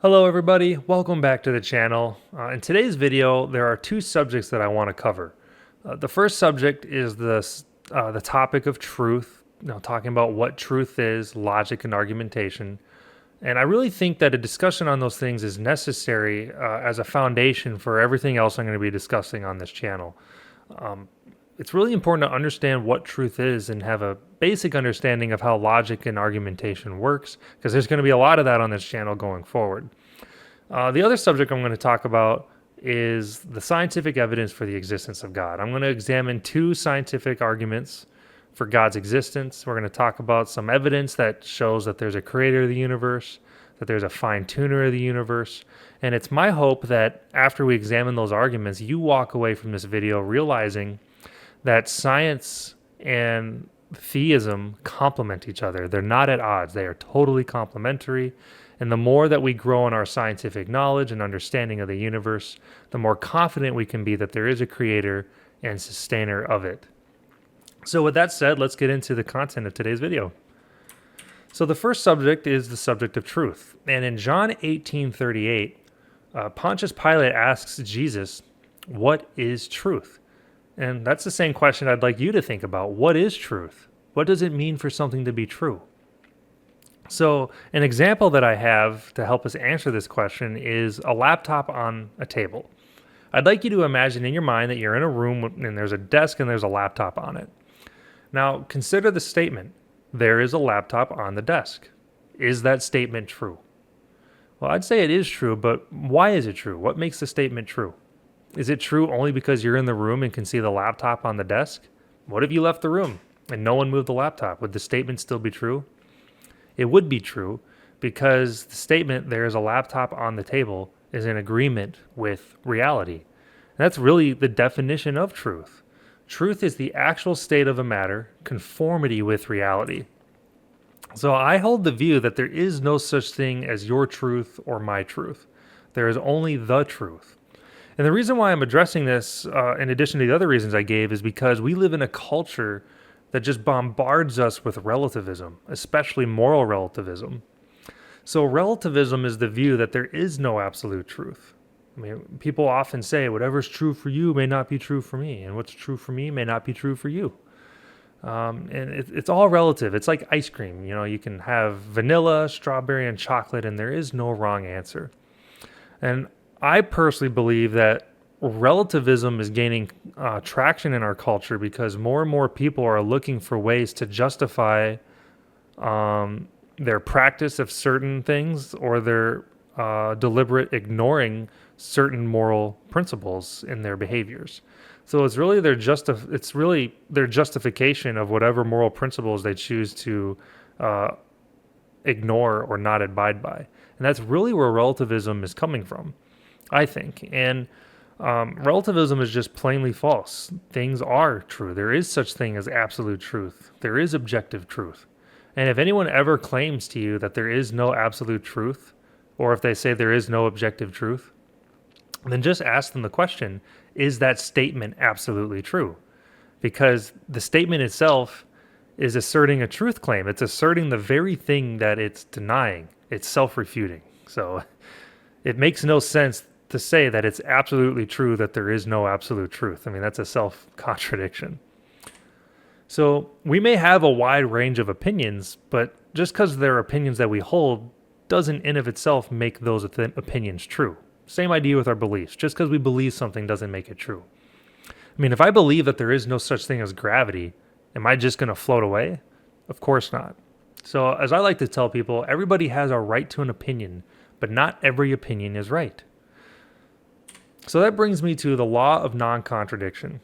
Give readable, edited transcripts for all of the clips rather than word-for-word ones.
Hello everybody, welcome back to the channel. In today's video, there are two subjects that I want to cover. The first subject is the topic of truth, talking about what truth is, logic and argumentation. And I really think that a discussion on those things is necessary as a foundation for everything else I'm going to be discussing on this channel. It's really important to understand what truth is and have a basic understanding of how logic and argumentation works, because there's going to be a lot of that on this channel going forward. The other subject I'm going to talk about is the scientific evidence for the existence of God. I'm going to examine two scientific arguments for God's existence. We're going to talk about some evidence that shows that there's a creator of the universe, that there's a fine-tuner of the universe, and it's my hope that after we examine those arguments, you walk away from this video realizing that science and theism complement each other. They're not at odds. They are totally complementary. And the more that we grow in our scientific knowledge and understanding of the universe, the more confident we can be that there is a creator and sustainer of it. So with that said, let's get into the content of today's video. So the first subject is the subject of truth. And in John 18:38, Pontius Pilate asks Jesus, "What is truth?" And that's the same question I'd like you to think about. What is truth? What does it mean for something to be true? So an example that I have to help us answer this question is a laptop on a table. I'd like you to imagine in your mind that you're in a room and there's a desk and there's a laptop on it. Now consider the statement, there is a laptop on the desk. Is that statement true? Well, I'd say it is true, but why is it true? What makes the statement true? Is it true only because you're in the room and can see the laptop on the desk? What if you left the room and no one moved the laptop? Would the statement still be true? It would be true because the statement, there is a laptop on the table, is in agreement with reality. And that's really the definition of truth. Truth is the actual state of a matter, conformity with reality. So I hold the view that there is no such thing as your truth or my truth. There is only the truth. And the reason why I'm addressing this, in addition to the other reasons I gave, is because we live in a culture that just bombards us with relativism, especially moral relativism. So relativism is the view that there is no absolute truth. I mean, people often say, whatever's true for you may not be true for me, and what's true for me may not be true for you. And it's all relative. It's like ice cream. You can have vanilla, strawberry, and chocolate, and there is no wrong answer. And I personally believe that relativism is gaining traction in our culture because more and more people are looking for ways to justify their practice of certain things or their deliberate ignoring certain moral principles in their behaviors. So it's really their justification of whatever moral principles they choose to ignore or not abide by. And that's really where relativism is coming from, I think. And relativism is just plainly false. Things are true. There is such thing as absolute truth. There is objective truth. And if anyone ever claims to you that there is no absolute truth, or if they say there is no objective truth, then just ask them the question, is that statement absolutely true? Because the statement itself is asserting a truth claim. It's asserting the very thing that it's denying. It's self-refuting. So it makes no sense to say that it's absolutely true that there is no absolute truth. I mean, that's a self-contradiction. So we may have a wide range of opinions, but just because they're opinions that we hold doesn't in of itself make those opinions true. Same idea with our beliefs. Just because we believe something doesn't make it true. I mean, if I believe that there is no such thing as gravity, am I just going to float away? Of course not. So as I like to tell people, everybody has a right to an opinion, but not every opinion is right. So that brings me to the law of non-contradiction.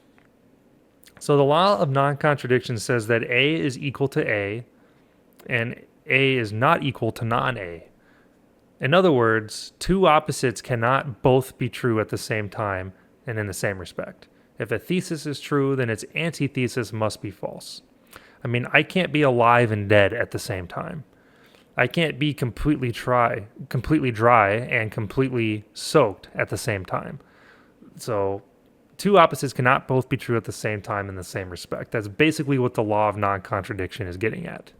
So the law of non-contradiction says that A is equal to A and A is not equal to non-A. In other words, two opposites cannot both be true at the same time and in the same respect. If a thesis is true, then its antithesis must be false. I mean, I can't be alive and dead at the same time. I can't be completely dry and completely soaked at the same time. So two opposites cannot both be true at the same time in the same respect. That's basically what the law of non-contradiction is getting at.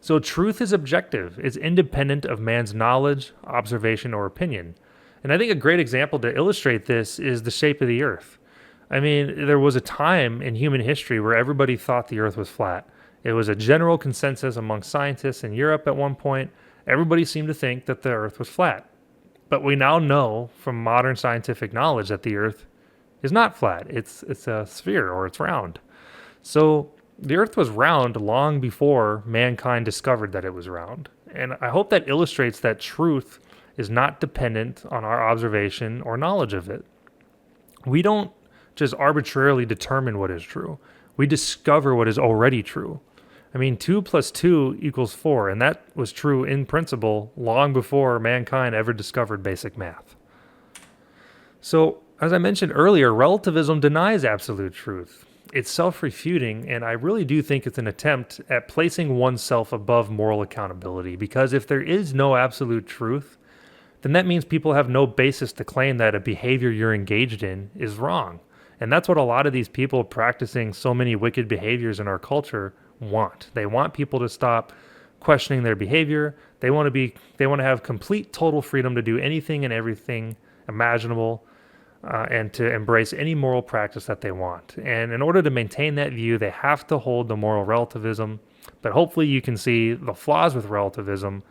So truth is objective. It's independent of man's knowledge, observation, or opinion. And I think a great example to illustrate this is the shape of the earth. I mean, there was a time in human history where everybody thought the earth was flat. It was a general consensus among scientists in Europe at one point. Everybody seemed to think that the earth was flat. But we now know from modern scientific knowledge that the earth is not flat. It's a sphere, or it's round. So the earth was round long before mankind discovered that it was round. And I hope that illustrates that truth is not dependent on our observation or knowledge of it. We don't just arbitrarily determine what is true. We discover what is already true. I mean, 2 plus 2 equals 4, and that was true in principle long before mankind ever discovered basic math. So, as I mentioned earlier, relativism denies absolute truth. It's self-refuting, and I really do think it's an attempt at placing oneself above moral accountability, because if there is no absolute truth, then that means people have no basis to claim that a behavior you're engaged in is wrong. And that's what a lot of these people practicing so many wicked behaviors in our culture want. They want people to stop questioning their behavior. They want to have complete total freedom to do anything and everything imaginable, and to embrace any moral practice that they want. And in order to maintain that view, they have to hold the moral relativism. But hopefully you can see the flaws with relativism,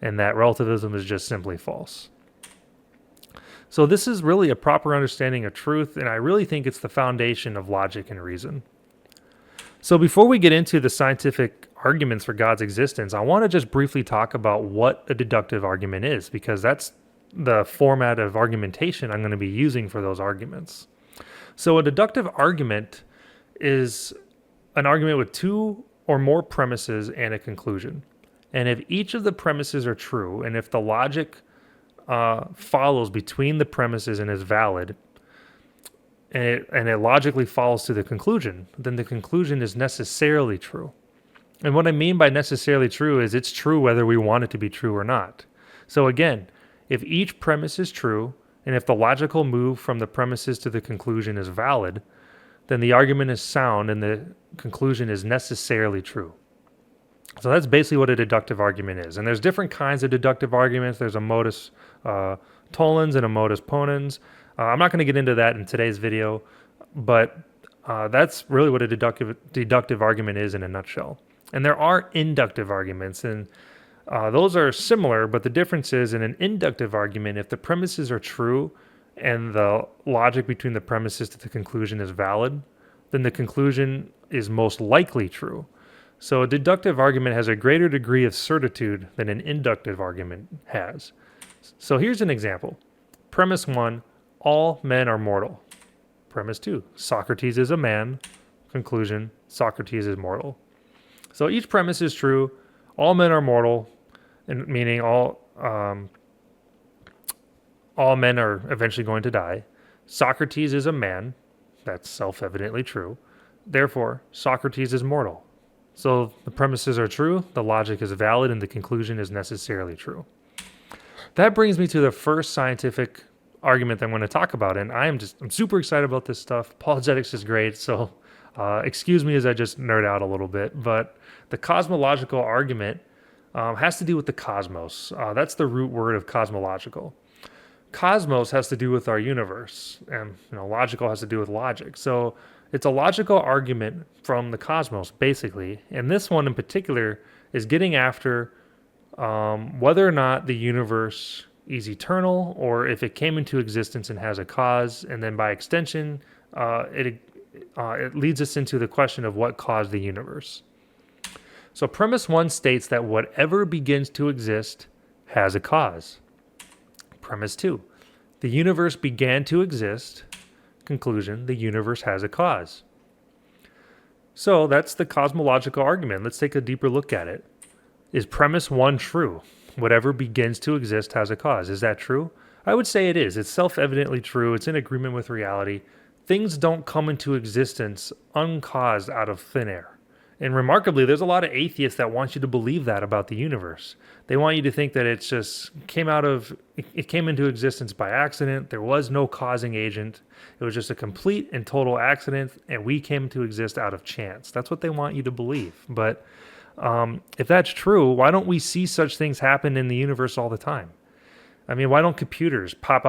and that relativism is just simply false. So this is really a proper understanding of truth, and I really think it's the foundation of logic and reason. So before we get into the scientific arguments for God's existence, I want to just briefly talk about what a deductive argument is, because that's the format of argumentation I'm going to be using for those arguments. So a deductive argument is an argument with 2 or more premises and a conclusion. And if each of the premises are true, and if the logic follows between the premises and is valid, and it logically follows to the conclusion, then the conclusion is necessarily true. And what I mean by necessarily true is it's true whether we want it to be true or not. So again, if each premise is true, and if the logical move from the premises to the conclusion is valid, then the argument is sound and the conclusion is necessarily true. So that's basically what a deductive argument is. And there's different kinds of deductive arguments. There's a modus tollens and a modus ponens. I'm not going to get into that in today's video, but that's really what a deductive argument is in a nutshell. And there are inductive arguments, and those are similar, but the difference is in an inductive argument, if the premises are true and the logic between the premises to the conclusion is valid, then the conclusion is most likely true. So a deductive argument has a greater degree of certitude than an inductive argument has. So here's an example. Premise 1, all men are mortal. Premise 2, Socrates is a man. Conclusion, Socrates is mortal. So each premise is true. All men are mortal, and meaning all men are eventually going to die. Socrates is a man. That's self-evidently true. Therefore, Socrates is mortal. So the premises are true, the logic is valid, and the conclusion is necessarily true. That brings me to the first scientific argument that I'm going to talk about, and I'm super excited about this stuff. Apologetics is great, so excuse me as I just nerd out a little bit, but the cosmological argument has to do with the cosmos. That's the root word of cosmological. Cosmos has to do with our universe, and logical has to do with logic. So it's a logical argument from the cosmos, basically. And this one in particular is getting after whether or not the universe is eternal, or if it came into existence and has a cause, and then by extension, it leads us into the question of what caused the universe. So premise 1 states that whatever begins to exist has a cause. Premise 2, the universe began to exist. Conclusion, the universe has a cause. So that's the cosmological argument. Let's take a deeper look at it. Is premise 1 true? Whatever begins to exist has a cause. Is that true? I would say it is. It's self-evidently true. It's in agreement with reality. Things don't come into existence uncaused out of thin air. And remarkably, there's a lot of atheists that want you to believe that about the universe. They want you to think that it came into existence by accident. There was no causing agent. It was just a complete and total accident, and we came to exist out of chance. That's what they want you to believe. But If that's true, why don't we see such things happen in the universe all the time? I mean, why don't computers pop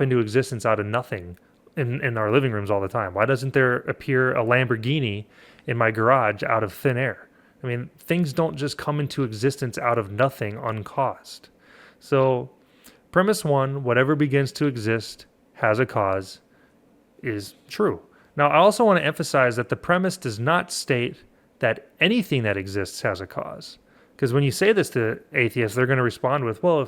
into existence out of nothing in our living rooms all the time? Why doesn't there appear a Lamborghini in my garage out of thin air? I mean, things don't just come into existence out of nothing uncaused. So, premise one, whatever begins to exist has a cause, is true. Now, I also want to emphasize that the premise does not state that anything that exists has a cause. Because when you say this to atheists, they're going to respond with, well,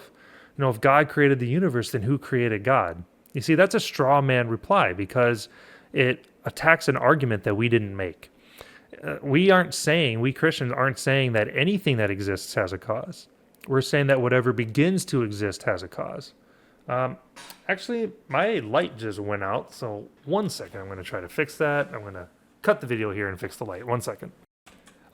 if God created the universe, then who created God? You see, that's a straw man reply because it attacks an argument that we didn't make. We Christians aren't saying that anything that exists has a cause. We're saying that whatever begins to exist has a cause. Actually, my light just went out, so 1 second. I'm going to try to fix that. I'm going to cut the video here and fix the light. 1 second.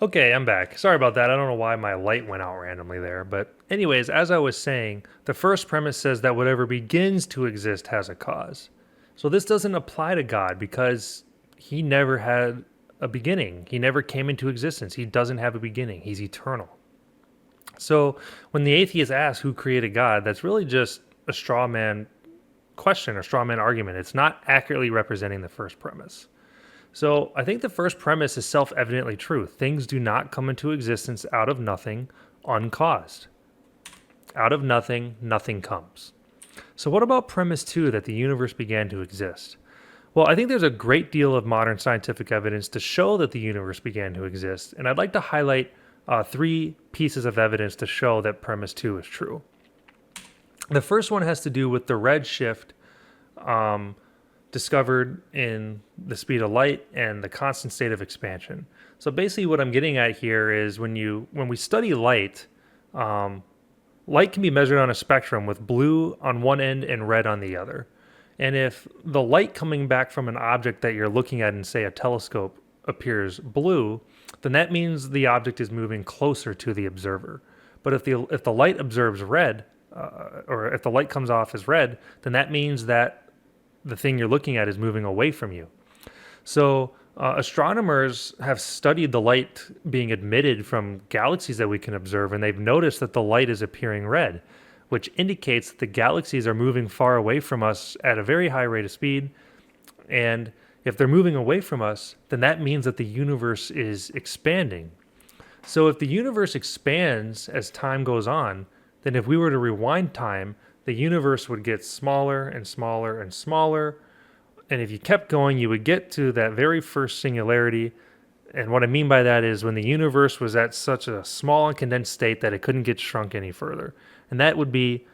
Okay, I'm back. Sorry about that. I don't know why my light went out randomly there. But anyways, as I was saying, the first premise says that whatever begins to exist has a cause. So this doesn't apply to God because he never had a beginning. He never came into existence. He doesn't have a beginning. He's eternal. So when the atheist asks who created God, that's really just a straw man question or straw man argument. It's not accurately representing the first premise. So I think the first premise is self-evidently true. Things do not come into existence out of nothing, uncaused. Out of nothing, nothing comes. So what about premise two, that the universe began to exist? Well, I think there's a great deal of modern scientific evidence to show that the universe began to exist, and I'd like to highlight 3 pieces of evidence to show that premise 2 is true. The first one has to do with the redshift discovered in the speed of light and the constant state of expansion. So basically what I'm getting at here is when we study light, light can be measured on a spectrum with blue on one end and red on the other. And if the light coming back from an object that you're looking at in, say, a telescope appears blue, then that means the object is moving closer to the observer. But if the light observes red, or if the light comes off as red, then that means that the thing you're looking at is moving away from you. So astronomers have studied the light being emitted from galaxies that we can observe, and they've noticed that the light is appearing red, which indicates that the galaxies are moving far away from us at a very high rate of speed. And if they're moving away from us, then that means that the universe is expanding. So if the universe expands as time goes on, then if we were to rewind time, the universe would get smaller and smaller and smaller. And if you kept going, you would get to that very first singularity. And what I mean by that is when the universe was at such a small and condensed state that it couldn't get shrunk any further. And that would be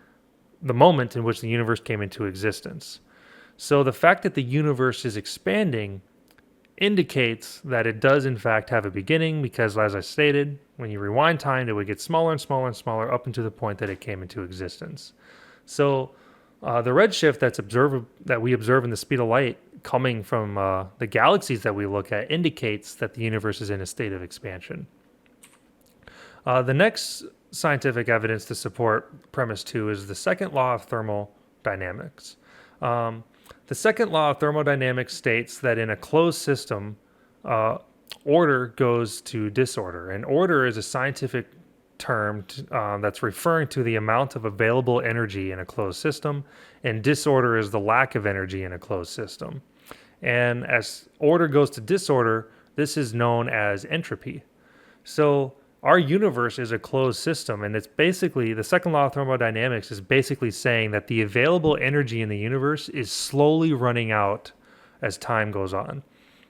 the moment in which the universe came into existence. So the fact that the universe is expanding indicates that it does in fact have a beginning, because as I stated, when you rewind time, it would get smaller and smaller and smaller up into the point that it came into existence. So the redshift that we observe in the speed of light coming from the galaxies that we look at indicates that the universe is in a state of expansion. The next scientific evidence to support premise 2 is the second law of thermodynamics. The second law of thermodynamics states that in a closed system, order goes to disorder. And order is a scientific term that's referring to the amount of available energy in a closed system, and disorder is the lack of energy in a closed system. And as order goes to disorder, this is known as entropy. So our universe is a closed system, and it's basically, the second law of thermodynamics is basically saying that the available energy in the universe is slowly running out as time goes on.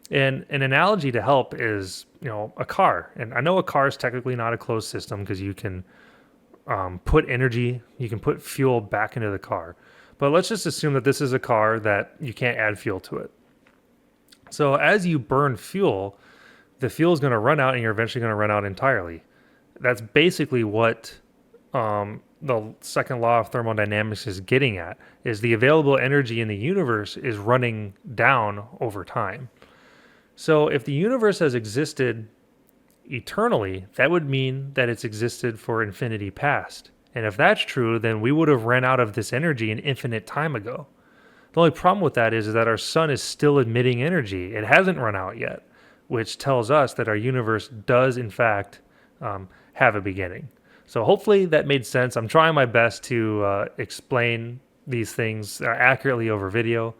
And an analogy to help is, a car. And I know a car is technically not a closed system because you can put fuel back into the car. But let's just assume that this is a car that you can't add fuel to it. So as you burn fuel, the fuel is going to run out and you're eventually going to run out entirely. That's basically what the second law of thermodynamics is getting at, is the available energy in the universe is running down over time. So if the universe has existed eternally, that would mean that it's existed for infinity past. And if that's true, then we would have ran out of this energy an infinite time ago. The only problem with that is that our sun is still emitting energy. It hasn't run out yet. which tells us that our universe does, in fact, have a beginning. So hopefully that made sense. I'm trying my best to explain these things accurately over video.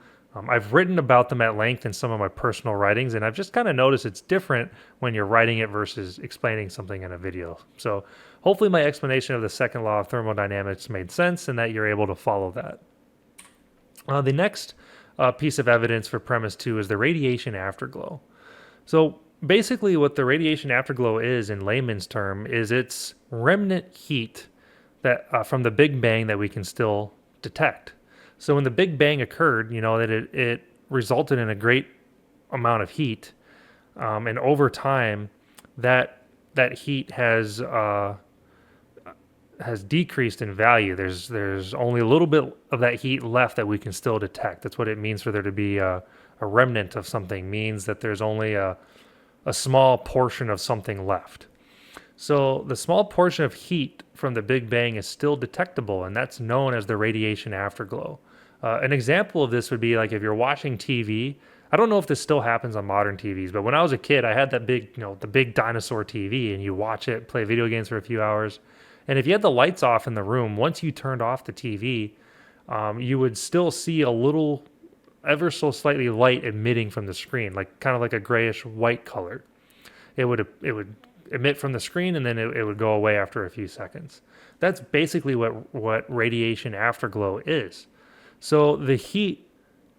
I've written about them at length in some of my personal writings, and I've just kind of noticed it's different when you're writing it versus explaining something in a video. So hopefully my explanation of the second law of thermodynamics made sense and that you're able to follow that. The next piece of evidence for premise 2 is the radiation afterglow. So basically what the radiation afterglow is in layman's term is it's remnant heat that from the Big Bang that we can still detect. So when the Big Bang occurred, that it resulted in a great amount of heat, and over time, that heat has decreased in value. There's only a little bit of that heat left that we can still detect. That's what it means for there to be a remnant of something. Means that there's only a small portion of something left. So the small portion of heat from the Big Bang is still detectable, and that's known as the radiation afterglow. An example of this would be like if you're watching TV. I don't know if this still happens on modern TVs, but when I was a kid, I had that big, the big dinosaur TV, and you watch it, play video games for a few hours. And if you had the lights off in the room, once you turned off the TV, you would still see a little, ever so slightly light emitting from the screen, like kind of like a grayish white color. It would emit from the screen, and then it would go away after a few seconds. That's basically what radiation afterglow is. So the heat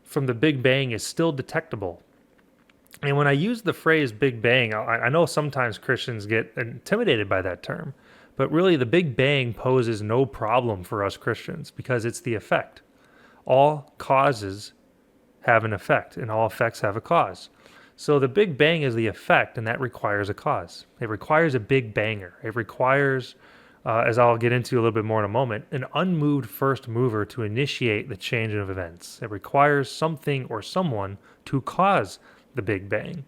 from the Big Bang is still detectable. And when I use the phrase Big Bang, I know sometimes Christians get intimidated by that term, but really the Big Bang poses no problem for us Christians because it's the effect. All causes have an effect, and all effects have a cause. So the Big Bang is the effect, and that requires a cause. It requires a Big Banger. It requires, as I'll get into a little bit more in a moment, an unmoved first mover to initiate the change of events. It requires something or someone to cause the Big Bang.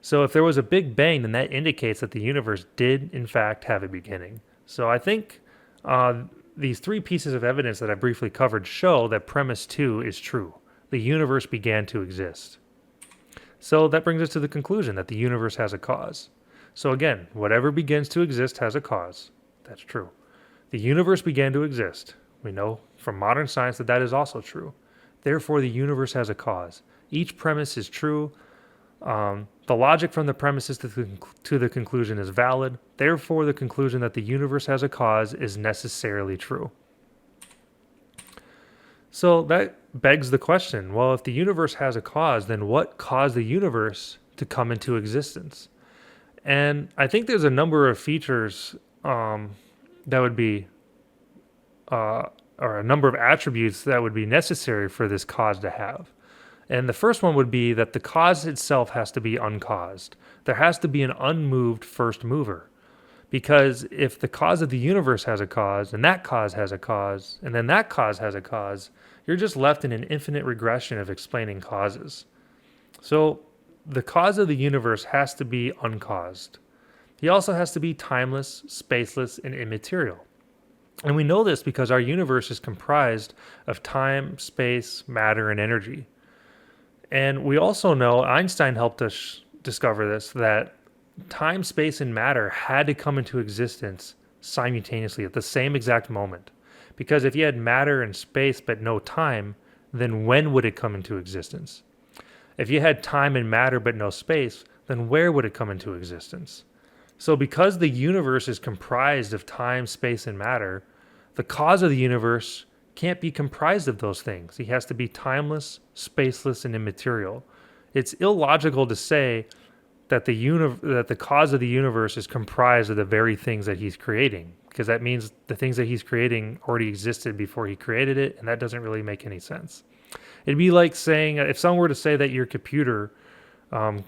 So if there was a Big Bang, then that indicates that the universe did, in fact, have a beginning. So I think these three pieces of evidence that I briefly covered show that premise 2 is true. The universe began to exist. So that brings us to the conclusion that the universe has a cause. So again, whatever begins to exist has a cause. That's true. The universe began to exist. We know from modern science that that is also true. Therefore, the universe has a cause. Each premise is true. The logic from the premises to the conclusion is valid. Therefore, the conclusion that the universe has a cause is necessarily true. So that begs the question, well, if the universe has a cause, then what caused the universe to come into existence? And I think there's a number of features that would be, or a number of attributes that would be necessary for this cause to have. And the first one would be that the cause itself has to be uncaused. There has to be an unmoved first mover. Because if the cause of the universe has a cause, and that cause has a cause, and then that cause has a cause, you're just left in an infinite regression of explaining causes. So the cause of the universe has to be uncaused. He also has to be timeless, spaceless, and immaterial. And we know this because our universe is comprised of time, space, matter, and energy. And we also know, Einstein helped us discover this, that time, space, and matter had to come into existence simultaneously at the same exact moment. Because if you had matter and space but no time, then when would it come into existence? If you had time and matter but no space, then where would it come into existence? So because the universe is comprised of time, space, and matter, the cause of the universe can't be comprised of those things. He has to be timeless, spaceless, and immaterial. It's illogical to say that the cause of the universe is comprised of the very things that he's creating, because that means the things that he's creating already existed before he created it, and that doesn't really make any sense. It'd be like saying, if someone were to say that your computer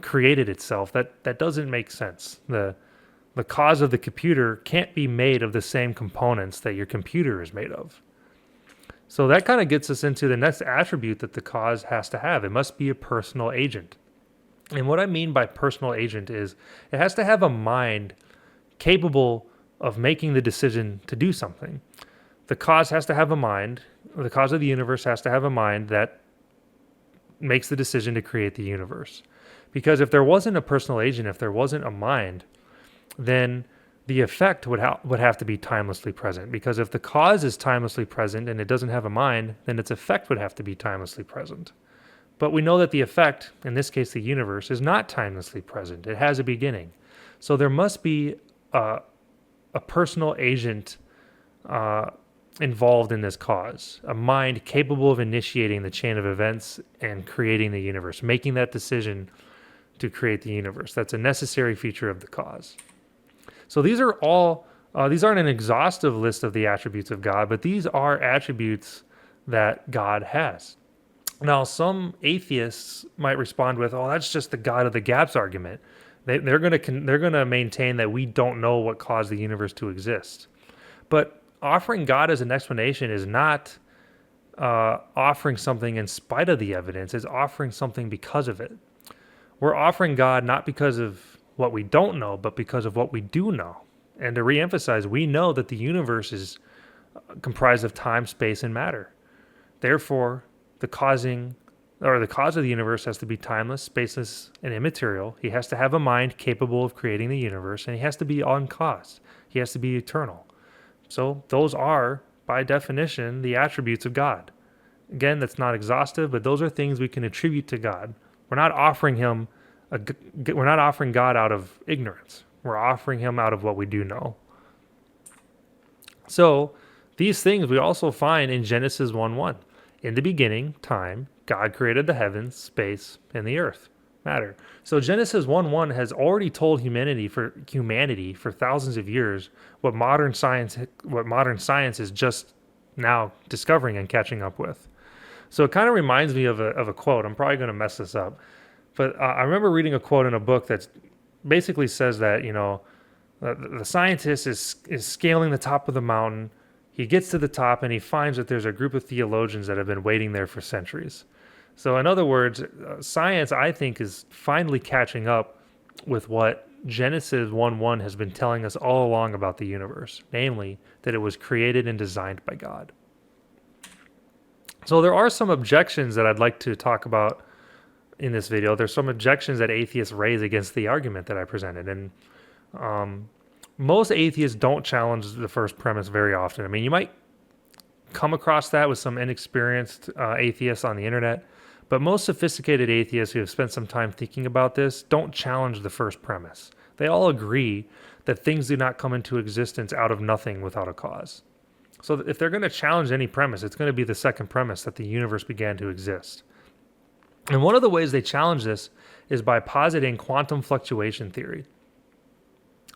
created itself, that doesn't make sense. The cause of the computer can't be made of the same components that your computer is made of. So that kind of gets us into the next attribute that the cause has to have. It must be a personal agent. And what I mean by personal agent is it has to have a mind capable of making the decision to do something. The cause has to have a mind. The cause of the universe has to have a mind that makes the decision to create the universe. Because if there wasn't a personal agent, if there wasn't a mind, then the effect would have to be timelessly present. Because if the cause is timelessly present and it doesn't have a mind, then its effect would have to be timelessly present. But we know that the effect, in this case the universe, is not timelessly present. It has a beginning. So there must be a personal agent involved in this cause, a mind capable of initiating the chain of events and creating the universe, making that decision to create the universe. That's a necessary feature of the cause. So these are all, these aren't an exhaustive list of the attributes of God, but these are attributes that God has. Now, some atheists might respond with, "Oh, that's just the God of the gaps argument." They're going to maintain that we don't know what caused the universe to exist. But offering God as an explanation is not offering something in spite of the evidence. It's offering something because of it. We're offering God not because of what we don't know, but because of what we do know. And to reemphasize, we know that the universe is comprised of time, space, and matter. Therefore, the cause of the universe has to be timeless, spaceless, and immaterial. He has to have a mind capable of creating the universe, and he has to be uncaused. He has to be eternal. So those are, by definition, the attributes of God. Again, that's not exhaustive, but those are things we can attribute to God. We're not offering God out of ignorance. We're offering him out of what we do know. So these things we also find in Genesis 1:1. In the beginning, time, God created the heavens, space, and the earth, matter. So Genesis 1:1 has already told humanity for thousands of years what modern science is just now discovering and catching up with. So it kind of reminds me of a quote. I'm probably going to mess this up, but I remember reading a quote in a book that basically says that the scientist is scaling the top of the mountain. He gets to the top and he finds that there's a group of theologians that have been waiting there for centuries. So in other words, science, I think, is finally catching up with what Genesis 1:1 has been telling us all along about the universe, namely that it was created and designed by God. So there are some objections that I'd like to talk about in this video. There's some objections that atheists raise against the argument that I presented. And most atheists don't challenge the first premise very often. I mean, you might come across that with some inexperienced atheists on the internet, but most sophisticated atheists who have spent some time thinking about this don't challenge the first premise. They all agree that things do not come into existence out of nothing without a cause. So if they're going to challenge any premise, it's going to be the second premise, that the universe began to exist. And one of the ways they challenge this is by positing quantum fluctuation theory.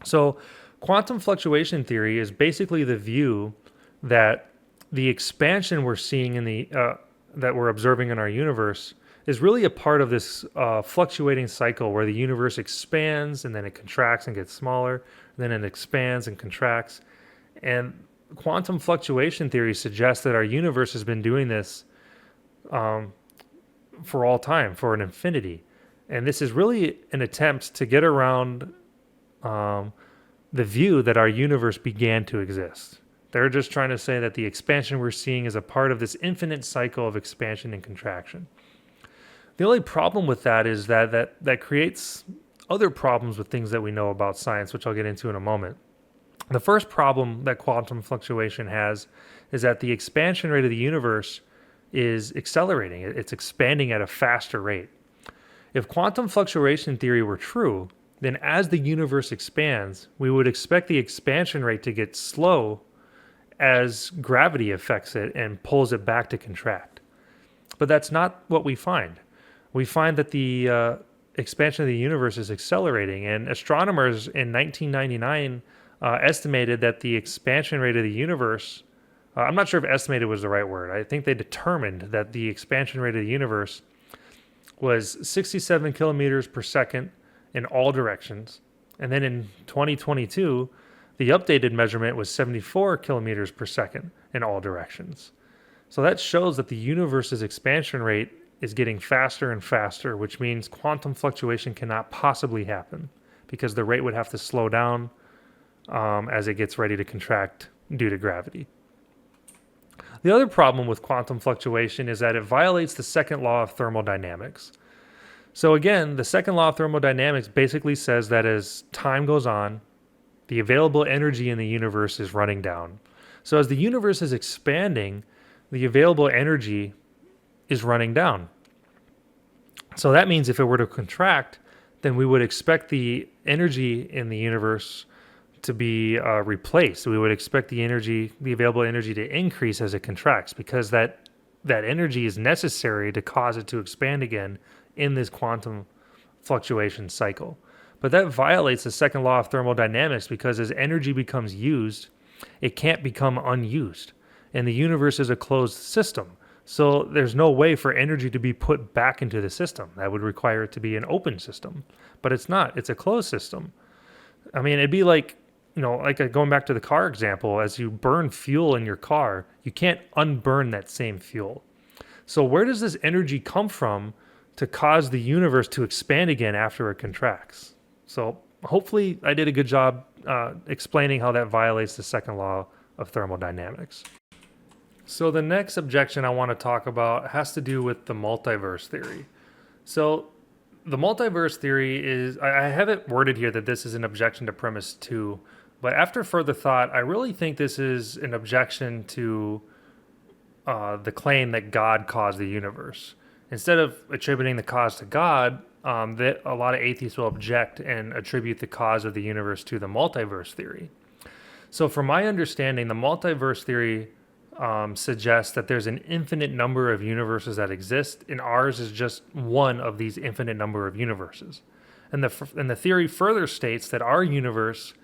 So quantum fluctuation theory is basically the view that the expansion we're seeing that we're observing in our universe is really a part of this fluctuating cycle where the universe expands and then it contracts and gets smaller, then it expands and contracts. And quantum fluctuation theory suggests that our universe has been doing this for all time, for an infinity. And this is really an attempt to get around the view that our universe began to exist. They're just trying to say that the expansion we're seeing is a part of this infinite cycle of expansion and contraction. The only problem with that is that creates other problems with things that we know about science, which I'll get into in a moment. The first problem that quantum fluctuation has is that the expansion rate of the universe is accelerating. It's expanding at a faster rate. If quantum fluctuation theory were true, then as the universe expands, we would expect the expansion rate to get slow as gravity affects it and pulls it back to contract. But that's not what we find. We find that the expansion of the universe is accelerating, and astronomers in 1999 estimated that the expansion rate of the universe, I'm not sure if estimated was the right word. I think they determined that the expansion rate of the universe was 67 kilometers per second in all directions. And then in 2022, the updated measurement was 74 kilometers per second in all directions. So that shows that the universe's expansion rate is getting faster and faster, which means quantum fluctuation cannot possibly happen because the rate would have to slow down as it gets ready to contract due to gravity. The other problem with quantum fluctuation is that it violates the second law of thermodynamics. So again, the second law of thermodynamics basically says that as time goes on, the available energy in the universe is running down. So as the universe is expanding, the available energy is running down. So that means if it were to contract, then we would expect the energy in the universe to be replaced. We would expect the available energy to increase as it contracts, because that energy is necessary to cause it to expand again in this quantum fluctuation cycle. But that violates the second law of thermodynamics, because as energy becomes used, it can't become unused. And the universe is a closed system. So there's no way for energy to be put back into the system. That would require it to be an open system. But it's not. It's a closed system. I mean, it'd be like, going back to the car example, as you burn fuel in your car, you can't unburn that same fuel. So where does this energy come from to cause the universe to expand again after it contracts? So hopefully I did a good job explaining how that violates the second law of thermodynamics. So the next objection I want to talk about has to do with the multiverse theory. So the multiverse theory is, I have it worded here that this is an objection to premise 2, but after further thought, I really think this is an objection to the claim that God caused the universe. Instead of attributing the cause to God, that a lot of atheists will object and attribute the cause of the universe to the multiverse theory. So from my understanding, the multiverse theory suggests that there's an infinite number of universes that exist, and ours is just one of these infinite number of universes. And the theory further states that our universe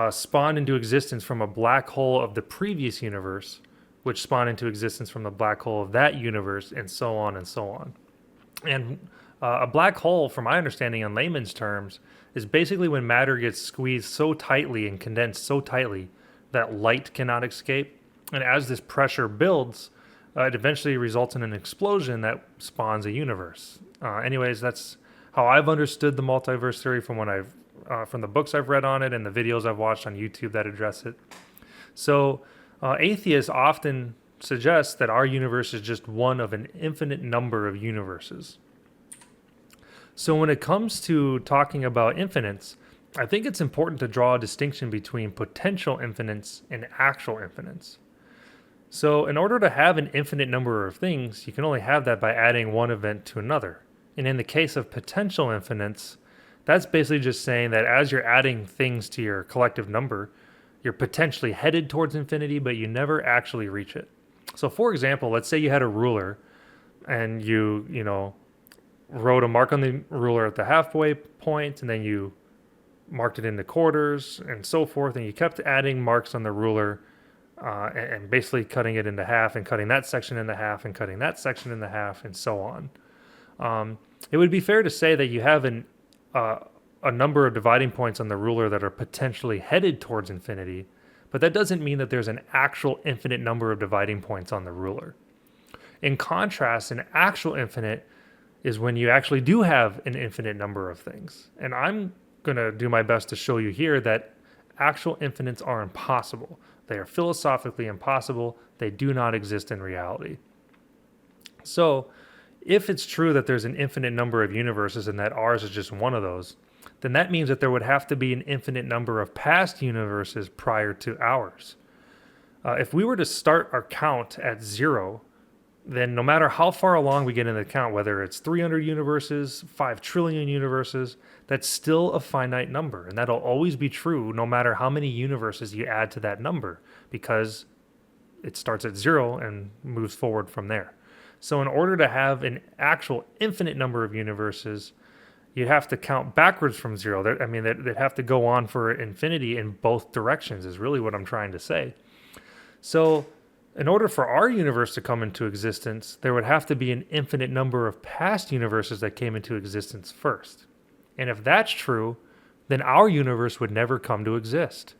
spawned into existence from a black hole of the previous universe, which spawned into existence from the black hole of that universe, and so on and so on. And a black hole, from my understanding in layman's terms, is basically when matter gets squeezed so tightly and condensed so tightly that light cannot escape. And as this pressure builds, it eventually results in an explosion that spawns a universe. Anyways, that's how I've understood the multiverse theory from from the books I've read on it and the videos I've watched on YouTube that address it. So atheists often suggest that our universe is just one of an infinite number of universes. So when it comes to talking about infinites, I think it's important to draw a distinction between potential infinites and actual infinites. So in order to have an infinite number of things, you can only have that by adding one event to another. And in the case of potential infinites, that's basically just saying that as you're adding things to your collective number, you're potentially headed towards infinity, but you never actually reach it. So for example, let's say you had a ruler and you wrote a mark on the ruler at the halfway point, and then you marked it into quarters and so forth, and you kept adding marks on the ruler and basically cutting it into half and cutting that section into half and cutting that section into half and so on. It would be fair to say that you have a number of dividing points on the ruler that are potentially headed towards infinity, but that doesn't mean that there's an actual infinite number of dividing points on the ruler. In contrast, an actual infinite is when you actually do have an infinite number of things. And I'm going to do my best to show you here that actual infinites are impossible. They are philosophically impossible. They do not exist in reality. So if it's true that there's an infinite number of universes and that ours is just one of those, then that means that there would have to be an infinite number of past universes prior to ours. If we were to start our count at 0, then no matter how far along we get in the count, whether it's 300 universes, 5 trillion universes, that's still a finite number. And that'll always be true no matter how many universes you add to that number, because it starts at 0 and moves forward from there. So in order to have an actual infinite number of universes, you'd have to count backwards from 0. They'd have to go on for infinity in both directions is really what I'm trying to say. So in order for our universe to come into existence, there would have to be an infinite number of past universes that came into existence first. And if that's true, then our universe would never come to exist,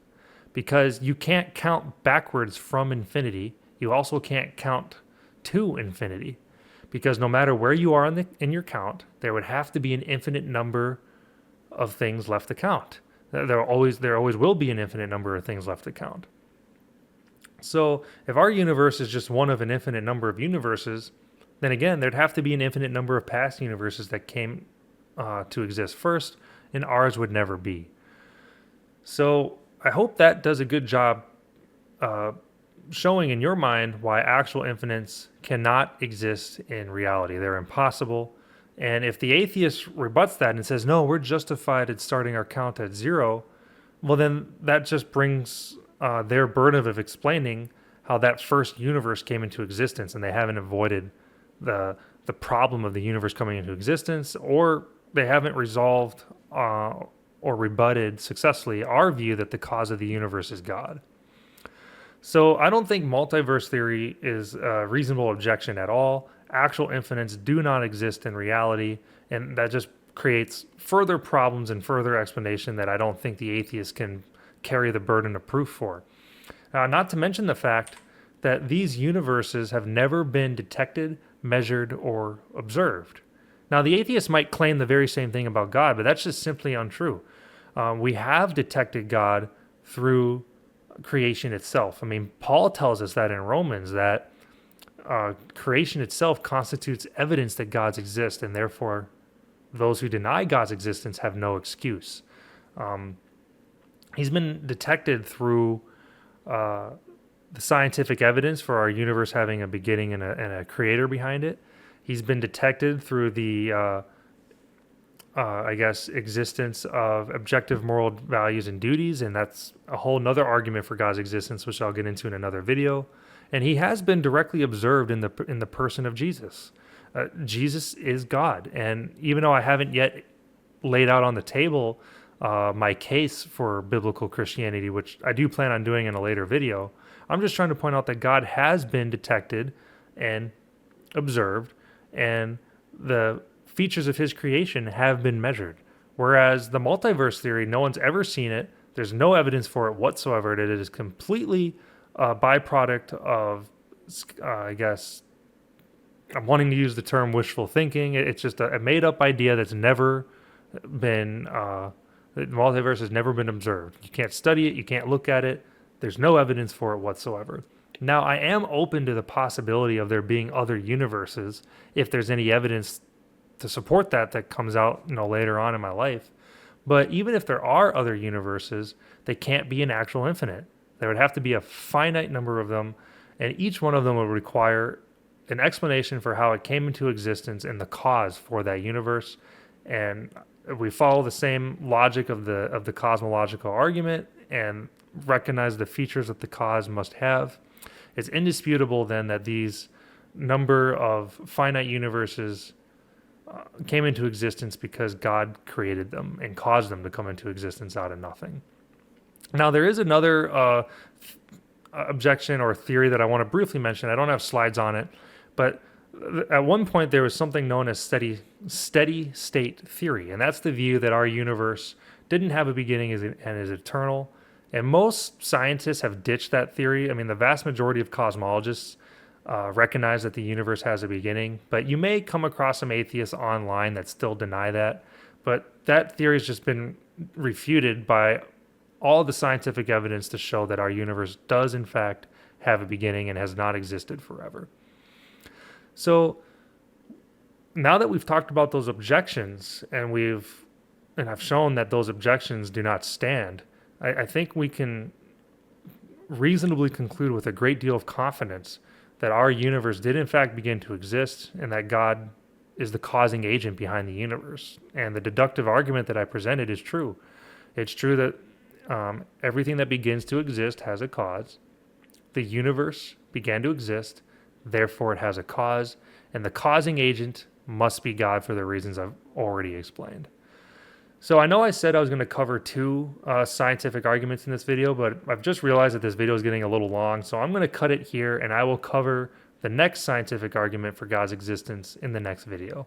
because you can't count backwards from infinity. You also can't count to infinity, because no matter where you are in your count, there would have to be an infinite number of things left to count. There always will be an infinite number of things left to count. So if our universe is just one of an infinite number of universes, then again, there'd have to be an infinite number of past universes that came to exist first, and ours would never be. So I hope that does a good job showing in your mind why actual infinites cannot exist in reality. They're impossible. And if the atheist rebuts that and says, no, we're justified in starting our count at zero, well, then that just brings their burden of explaining how that first universe came into existence, and they haven't avoided the problem of the universe coming into existence, or they haven't resolved or rebutted successfully our view that the cause of the universe is God. So I don't think multiverse theory is a reasonable objection at all. Actual infinites do not exist in reality, and that just creates further problems and further explanation that I don't think the atheist can carry the burden of proof for. Not to mention the fact that these universes have never been detected, measured, or observed. Now, the atheist might claim the very same thing about God, but that's just simply untrue. We have detected God through creation itself. I mean, Paul tells us that in Romans, that creation itself constitutes evidence that God exists, and therefore those who deny God's existence have no excuse. He's been detected through the scientific evidence for our universe having a beginning and a creator behind it. He's been detected through the, existence of objective moral values and duties, and that's a whole nother argument for God's existence, which I'll get into in another video. And he has been directly observed in the person of Jesus. Jesus is God, and even though I haven't yet laid out on the table my case for biblical Christianity, which I do plan on doing in a later video, I'm just trying to point out that God has been detected and observed, and the features of his creation have been measured. Whereas the multiverse theory, no one's ever seen it. There's no evidence for it whatsoever. It is completely a byproduct of, I'm wanting to use the term wishful thinking. It's just a made-up idea that's never been, the multiverse has never been observed. You can't study it. You can't look at it. There's no evidence for it whatsoever. Now, I am open to the possibility of there being other universes if there's any evidence to support that comes out, later on in my life. But even if there are other universes, they can't be an actual infinite. There would have to be a finite number of them, and each one of them would require an explanation for how it came into existence and the cause for that universe. And if we follow the same logic of the cosmological argument and recognize the features that the cause must have, it's indisputable then that these number of finite universes came into existence because God created them and caused them to come into existence out of nothing. Now, there is another objection or theory that I want to briefly mention. I don't have slides on it, but at one point there was something known as steady state theory, and that's the view that our universe didn't have a beginning and is eternal. And most scientists have ditched that theory. I mean, the vast majority of cosmologists recognize that the universe has a beginning, but you may come across some atheists online that still deny that. But that theory has just been refuted by all the scientific evidence to show that our universe does in fact have a beginning and has not existed forever. So now that we've talked about those objections and I've shown that those objections do not stand, I think we can reasonably conclude with a great deal of confidence that our universe did in fact begin to exist and that God is the causing agent behind the universe. And the deductive argument that I presented is true. It's true that everything that begins to exist has a cause. The universe began to exist, therefore it has a cause, and the causing agent must be God for the reasons I've already explained. So I know I said I was going to cover two scientific arguments in this video, but I've just realized that this video is getting a little long, so I'm going to cut it here and I will cover the next scientific argument for God's existence in the next video.